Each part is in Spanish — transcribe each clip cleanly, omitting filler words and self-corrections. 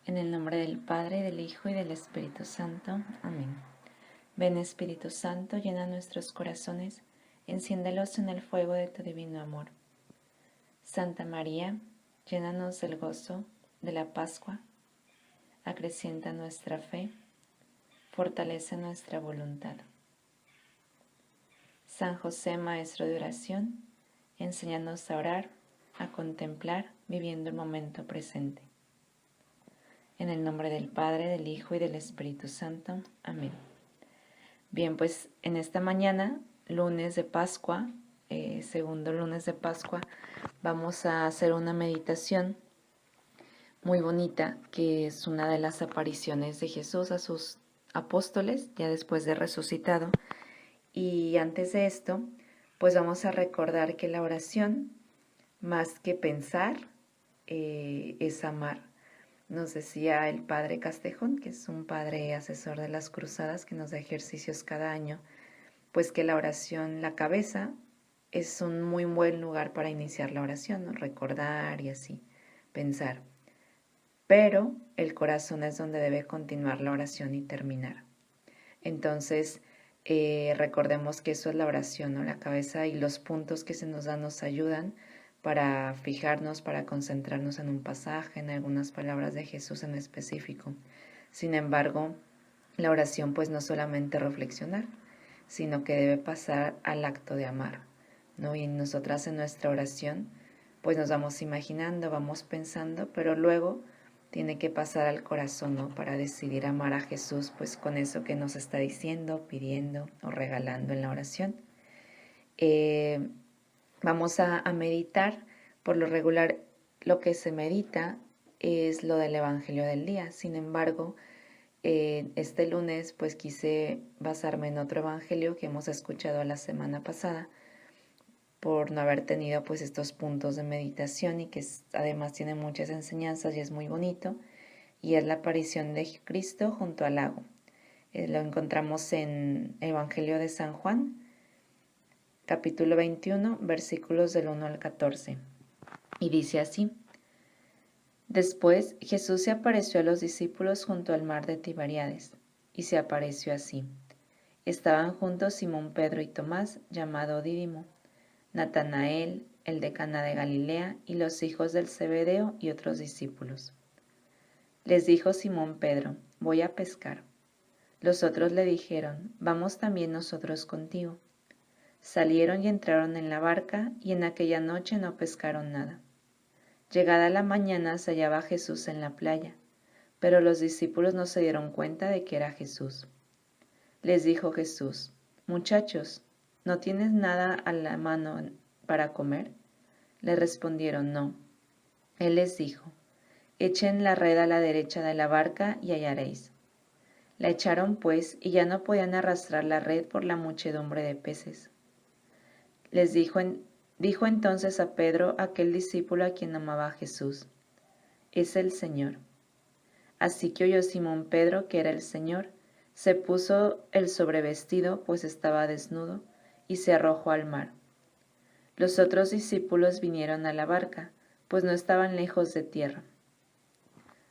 En el nombre del Padre, del Hijo y del Espíritu Santo. Amén. Ven Espíritu Santo, llena nuestros corazones, enciéndelos en el fuego de tu divino amor. Santa María, llénanos del gozo de la Pascua, acrecienta nuestra fe, fortalece nuestra voluntad. San José, Maestro de oración, enséñanos a orar, a contemplar, viviendo el momento presente. En el nombre del Padre, del Hijo y del Espíritu Santo. Amén. Bien, pues en esta mañana, lunes de Pascua, segundo lunes de Pascua, vamos a hacer una meditación muy bonita, que es una de las apariciones de Jesús a sus apóstoles, ya después de resucitado. Y antes de esto, pues vamos a recordar que la oración, más que pensar, es amar. Nos decía el padre Castejón, que es un padre asesor de las cruzadas que nos da ejercicios cada año, pues que la oración, la cabeza, es un muy buen lugar para iniciar la oración, ¿no? Recordar y así, pensar. Pero el corazón es donde debe continuar la oración y terminar. Entonces, recordemos que eso es la oración, ¿no? La cabeza y los puntos que se nos dan nos ayudan para fijarnos, para concentrarnos en un pasaje, en algunas palabras de Jesús en específico. Sin embargo, la oración pues no solamente reflexionar, sino que debe pasar al acto de amar, ¿no? Y nosotras en nuestra oración pues nos vamos imaginando, vamos pensando, pero luego tiene que pasar al corazón, ¿no? Para decidir amar a Jesús pues con eso que nos está diciendo, pidiendo o regalando en la oración. Vamos a meditar. Por lo regular, lo que se medita es lo del Evangelio del día. Sin embargo, este lunes pues quise basarme en otro Evangelio que hemos escuchado la semana pasada, por no haber tenido pues estos puntos de meditación y que además tiene muchas enseñanzas y es muy bonito, y es la aparición de Cristo junto al lago. Lo encontramos en el Evangelio de San Juan, capítulo 21, versículos del 1 al 14. Y dice así: Después Jesús se apareció a los discípulos junto al mar de Tiberíades, y se apareció así. Estaban juntos Simón Pedro y Tomás, llamado Dídimo, Natanael, el de Caná de Galilea, y los hijos del Zebedeo y otros discípulos. Les dijo Simón Pedro: Voy a pescar. Los otros le dijeron: Vamos también nosotros contigo. Salieron y entraron en la barca, y en aquella noche no pescaron nada. Llegada la mañana se hallaba Jesús en la playa, pero los discípulos no se dieron cuenta de que era Jesús. Les dijo Jesús: Muchachos, ¿no tienes nada a la mano para comer? Le respondieron: No. Él les dijo: Echen la red a la derecha de la barca y hallaréis. La echaron pues, y ya no podían arrastrar la red por la muchedumbre de peces. Dijo entonces a Pedro, aquel discípulo a quien amaba Jesús: Es el Señor. Así que oyó Simón Pedro que era el Señor, se puso el sobrevestido, pues estaba desnudo, y se arrojó al mar. Los otros discípulos vinieron a la barca, pues no estaban lejos de tierra.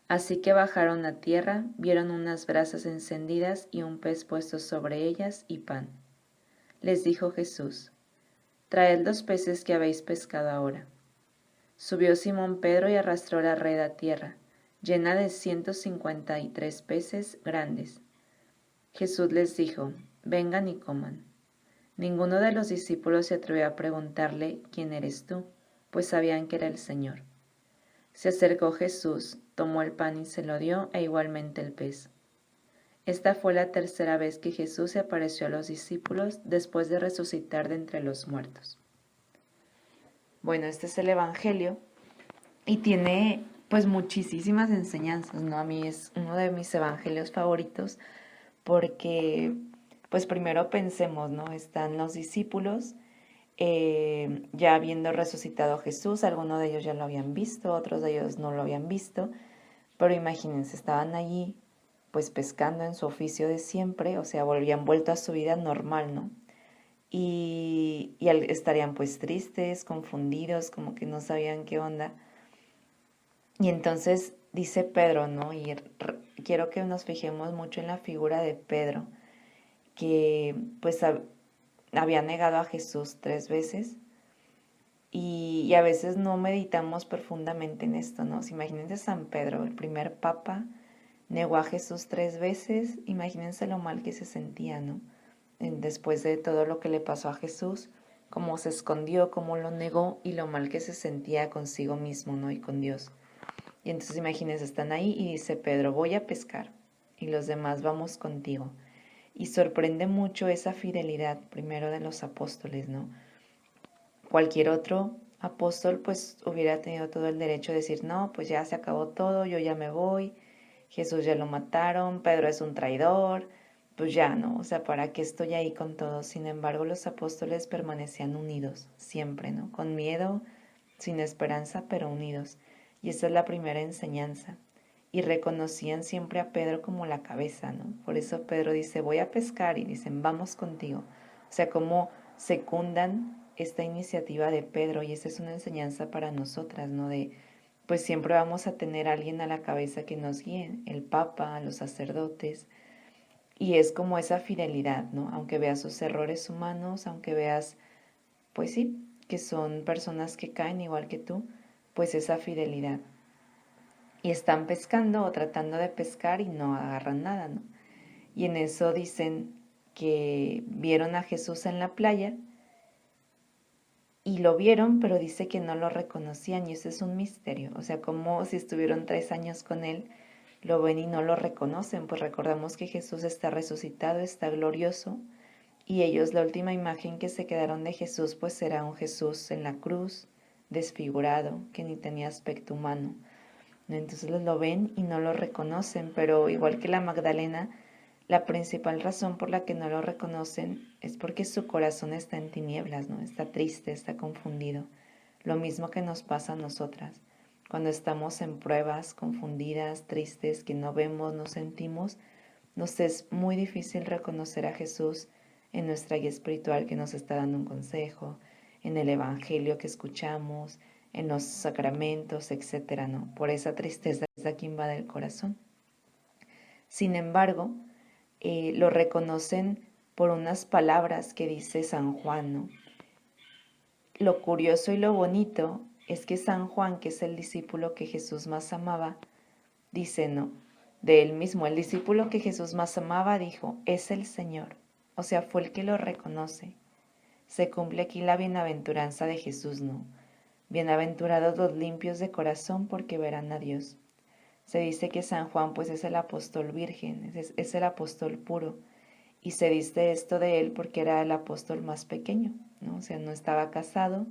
Así que bajaron a tierra, vieron unas brasas encendidas y un pez puesto sobre ellas y pan. Les dijo Jesús: Traed los peces que habéis pescado ahora. Subió Simón Pedro y arrastró la red a tierra, llena de 153 peces grandes. Jesús les dijo: Vengan y coman. Ninguno de los discípulos se atrevió a preguntarle: ¿Quién eres tú?, pues sabían que era el Señor. Se acercó Jesús, tomó el pan y se lo dio, e igualmente el pez. Esta fue la tercera vez que Jesús se apareció a los discípulos después de resucitar de entre los muertos. Bueno, este es el Evangelio y tiene pues muchísimas enseñanzas, ¿no? A mí es uno de mis evangelios favoritos porque pues primero pensemos, ¿no? Están los discípulos ya habiendo resucitado a Jesús, algunos de ellos ya lo habían visto, otros de ellos no lo habían visto, pero imagínense, estaban allí pues pescando en su oficio de siempre, o sea, habían vuelto a su vida normal, ¿no? Y estarían pues tristes, confundidos, como que no sabían qué onda. Y entonces dice Pedro, ¿no? Y quiero que nos fijemos mucho en la figura de Pedro, que pues había negado a Jesús 3 veces y a veces no meditamos profundamente en esto, ¿no? Imagínense San Pedro, el primer papa, negó a Jesús 3 veces, imagínense lo mal que se sentía, ¿no? Después de todo lo que le pasó a Jesús, cómo se escondió, cómo lo negó y lo mal que se sentía consigo mismo, ¿no? Y con Dios. Y entonces imagínense, están ahí y dice Pedro, voy a pescar y los demás vamos contigo. Y sorprende mucho esa fidelidad primero de los apóstoles, ¿no? Cualquier otro apóstol pues hubiera tenido todo el derecho de decir, no, pues ya se acabó todo, yo ya me voy, Jesús ya lo mataron, Pedro es un traidor, pues ya no, o sea, ¿para qué estoy ahí con todos? Sin embargo, los apóstoles permanecían unidos, siempre, ¿no? Con miedo, sin esperanza, pero unidos. Y esa es la primera enseñanza. Y reconocían siempre a Pedro como la cabeza, ¿no? Por eso Pedro dice, voy a pescar, y dicen, vamos contigo. O sea, como secundan esta iniciativa de Pedro, y esa es una enseñanza para nosotras, ¿no? De, pues siempre vamos a tener a alguien a la cabeza que nos guíe, el Papa, los sacerdotes, y es como esa fidelidad, ¿no? Aunque veas sus errores humanos, aunque veas, pues sí, que son personas que caen igual que tú, pues esa fidelidad. Y están pescando o tratando de pescar y no agarran nada, ¿no? Y en eso dicen que vieron a Jesús en la playa y lo vieron, pero dice que no lo reconocían y eso es un misterio. O sea, como si estuvieron 3 años con él, lo ven y no lo reconocen. Pues recordamos que Jesús está resucitado, está glorioso y ellos la última imagen que se quedaron de Jesús pues era un Jesús en la cruz, desfigurado, que ni tenía aspecto humano. Entonces lo ven y no lo reconocen, pero igual que la Magdalena, la principal razón por la que no lo reconocen es porque su corazón está en tinieblas, ¿no? Está triste, está confundido. Lo mismo que nos pasa a nosotras. Cuando estamos en pruebas, confundidas, tristes, que no vemos, no sentimos, nos es muy difícil reconocer a Jesús en nuestra guía espiritual que nos está dando un consejo, en el Evangelio que escuchamos, en los sacramentos, etcétera, ¿no? Por esa tristeza que invade el corazón. Sin embargo, lo reconocen por unas palabras que dice San Juan, ¿no? Lo curioso y lo bonito es que San Juan, que es el discípulo que Jesús más amaba, dice, ¿no? De él mismo, el discípulo que Jesús más amaba dijo, es el Señor. O sea, fue el que lo reconoce. Se cumple aquí la bienaventuranza de Jesús, ¿no? Bienaventurados los limpios de corazón porque verán a Dios. Se dice que San Juan pues es el apóstol virgen, es el apóstol puro. Y se dice esto de él porque era el apóstol más pequeño, ¿no? O sea, no estaba casado.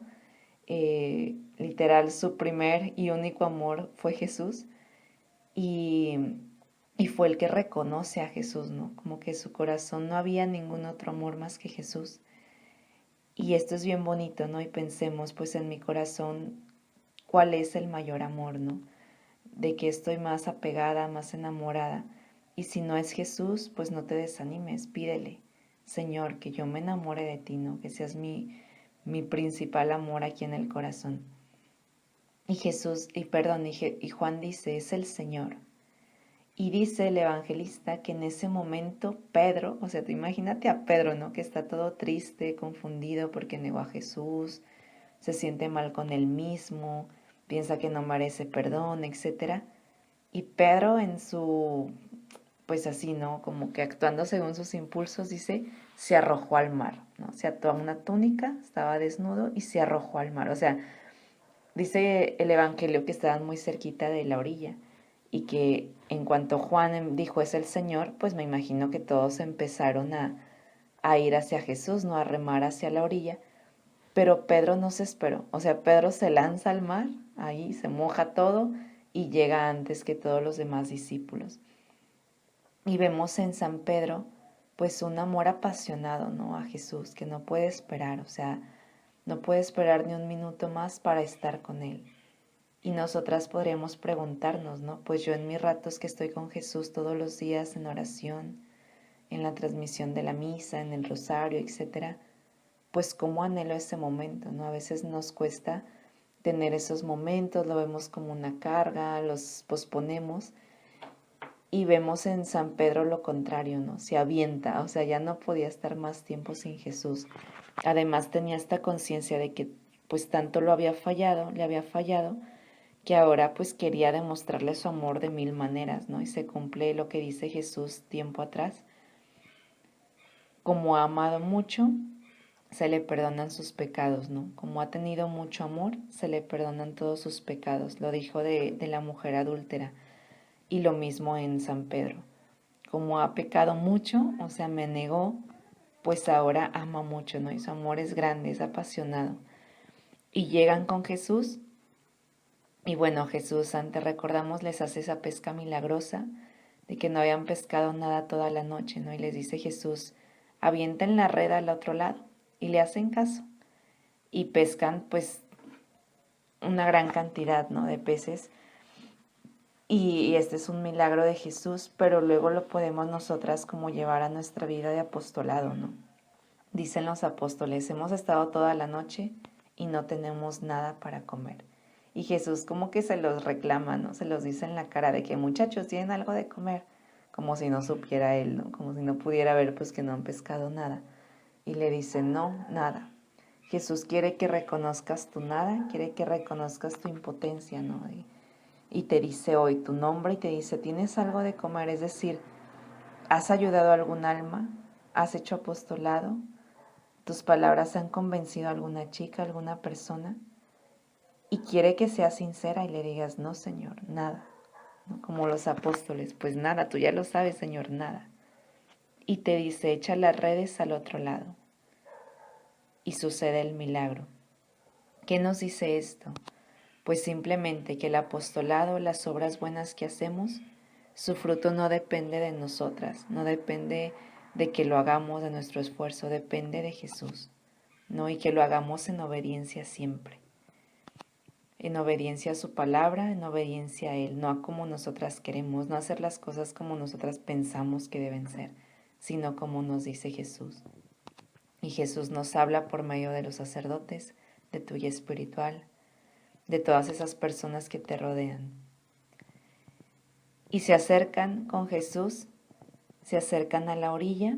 Literal, su primer y único amor fue Jesús. Y, y fue el que reconoce a Jesús, ¿no? Como que en su corazón no había ningún otro amor más que Jesús. Y esto es bien bonito, ¿no? Y pensemos, pues en mi corazón, ¿cuál es el mayor amor, ¿no? De que estoy más apegada, más enamorada. Y si no es Jesús, pues no te desanimes, pídele, Señor, que yo me enamore de ti, ¿no? Que seas mi principal amor aquí en el corazón. Y Jesús, y Juan dice, es el Señor. Y dice el evangelista que en ese momento Pedro, o sea, tú imagínate a Pedro, ¿no? Que está todo triste, confundido porque negó a Jesús, se siente mal con él mismo, piensa que no merece perdón, etc. Y Pedro en su, pues así, ¿no? Como que actuando según sus impulsos, dice, se arrojó al mar, ¿no? Se ató a una túnica, estaba desnudo y se arrojó al mar. O sea, dice el evangelio que estaban muy cerquita de la orilla y que en cuanto Juan dijo es el Señor, pues me imagino que todos empezaron a ir hacia Jesús, no a remar hacia la orilla, pero Pedro no se esperó, o sea, Pedro se lanza al mar, ahí se moja todo y llega antes que todos los demás discípulos. Y vemos en San Pedro pues un amor apasionado, ¿no? A Jesús, que no puede esperar, o sea, no puede esperar ni un minuto más para estar con él. Y nosotras podremos preguntarnos, ¿no? Pues yo en mis ratos que estoy con Jesús todos los días en oración, en la transmisión de la misa, en el rosario, etcétera, pues cómo anhelo ese momento, ¿no? A veces nos cuesta tener esos momentos, lo vemos como una carga, los posponemos. Y vemos en San Pedro lo contrario, ¿no? Se avienta, o sea, ya no podía estar más tiempo sin Jesús. Además tenía esta conciencia de que pues tanto le había fallado, que ahora pues quería demostrarle su amor de mil maneras, ¿no? Y se cumple lo que dice Jesús tiempo atrás. Como ha amado mucho, se le perdonan sus pecados, ¿no? Como ha tenido mucho amor, se le perdonan todos sus pecados. Lo dijo de la mujer adúltera. Y lo mismo en San Pedro. Como ha pecado mucho, o sea, me negó, pues ahora ama mucho, ¿no? Y su amor es grande, es apasionado. Y llegan con Jesús, y bueno, Jesús, antes recordamos, les hace esa pesca milagrosa, de que no habían pescado nada toda la noche, ¿no? Y les dice Jesús, avienten la red al otro lado, y le hacen caso. Y pescan, pues, una gran cantidad, ¿no? De peces. Y este es un milagro de Jesús, pero luego lo podemos nosotras como llevar a nuestra vida de apostolado, ¿no? Dicen los apóstoles, hemos estado toda la noche y no tenemos nada para comer. Y Jesús como que se los reclama, ¿no? Se los dice en la cara de que muchachos tienen algo de comer, como si no supiera él, ¿no? Como si no pudiera ver pues que no han pescado nada. Y le dice, no, nada. Jesús quiere que reconozcas tu nada, quiere que reconozcas tu impotencia, ¿no? Y te dice hoy tu nombre y te dice, ¿tienes algo de comer? Es decir, ¿has ayudado a algún alma? ¿Has hecho apostolado? ¿Tus palabras han convencido a alguna chica, a alguna persona? Y quiere que seas sincera y le digas, no, Señor, nada. ¿No? Como los apóstoles, pues nada, tú ya lo sabes, Señor, nada. Y te dice, echa las redes al otro lado. Y sucede el milagro. ¿Qué nos dice esto? Pues simplemente que el apostolado, las obras buenas que hacemos, su fruto no depende de nosotras, no depende de que lo hagamos de nuestro esfuerzo, depende de Jesús, ¿no? Y que lo hagamos en obediencia siempre, en obediencia a su palabra, en obediencia a Él, no a como nosotras queremos, no hacer las cosas como nosotras pensamos que deben ser, sino como nos dice Jesús. Y Jesús nos habla por medio de los sacerdotes, de tu guía espiritual, de todas esas personas que te rodean. Y se acercan con Jesús, se acercan a la orilla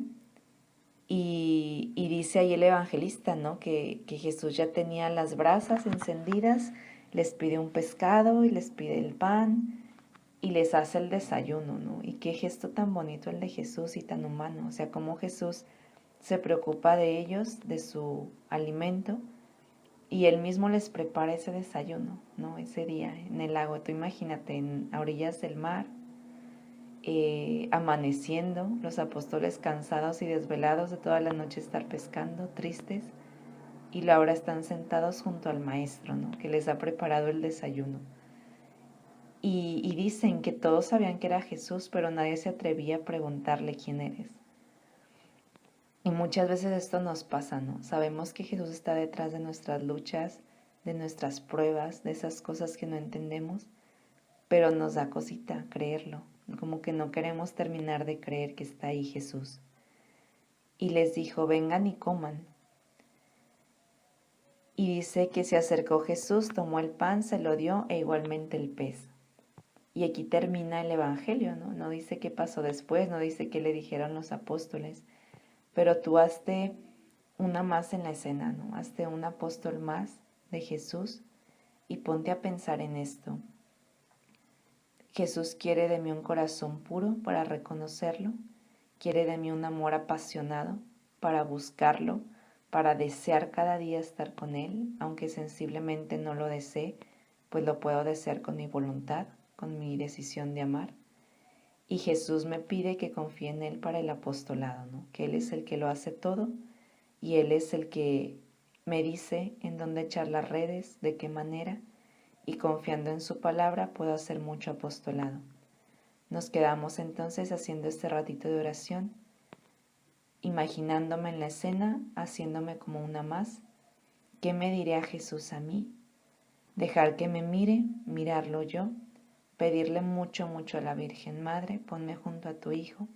y dice ahí el evangelista, ¿no? Que Jesús ya tenía las brasas encendidas, les pide un pescado y les pide el pan y les hace el desayuno, ¿no? Y qué gesto tan bonito el de Jesús y tan humano, o sea, cómo Jesús se preocupa de ellos, de su alimento, y él mismo les prepara ese desayuno, ¿no? Ese día en el lago. Tú imagínate, a orillas del mar, amaneciendo, los apóstoles cansados y desvelados de toda la noche estar pescando, tristes, y ahora están sentados junto al maestro, ¿no? Que les ha preparado el desayuno. Y dicen que todos sabían que era Jesús, pero nadie se atrevía a preguntarle quién eres. Y muchas veces esto nos pasa, ¿no? Sabemos que Jesús está detrás de nuestras luchas, de nuestras pruebas, de esas cosas que no entendemos, pero nos da cosita creerlo, como que no queremos terminar de creer que está ahí Jesús. Y les dijo, vengan y coman. Y dice que se acercó Jesús, tomó el pan, se lo dio e igualmente el pez. Y aquí termina el Evangelio, ¿no? No dice qué pasó después, no dice qué le dijeron los apóstoles, pero tú hazte una más en la escena, ¿no? Hazte un apóstol más de Jesús y ponte a pensar en esto. Jesús quiere de mí un corazón puro para reconocerlo, quiere de mí un amor apasionado para buscarlo, para desear cada día estar con Él, aunque sensiblemente no lo desee, pues lo puedo desear con mi voluntad, con mi decisión de amar. Y Jesús me pide que confíe en Él para el apostolado, ¿no? Que Él es el que lo hace todo y Él es el que me dice en dónde echar las redes, de qué manera, y confiando en su palabra puedo hacer mucho apostolado. Nos quedamos entonces haciendo este ratito de oración, imaginándome en la escena, haciéndome como una más. ¿Qué me diré a Jesús a mí? Dejar que me mire, mirarlo yo, pedirle mucho, mucho a la Virgen Madre, ponme junto a tu Hijo,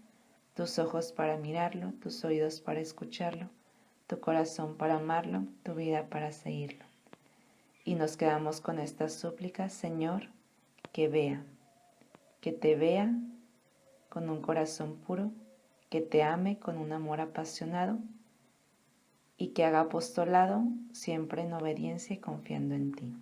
tus ojos para mirarlo, tus oídos para escucharlo, tu corazón para amarlo, tu vida para seguirlo. Y nos quedamos con esta súplica, Señor, que vea, que te vea con un corazón puro, que te ame con un amor apasionado y que haga apostolado siempre en obediencia y confiando en ti.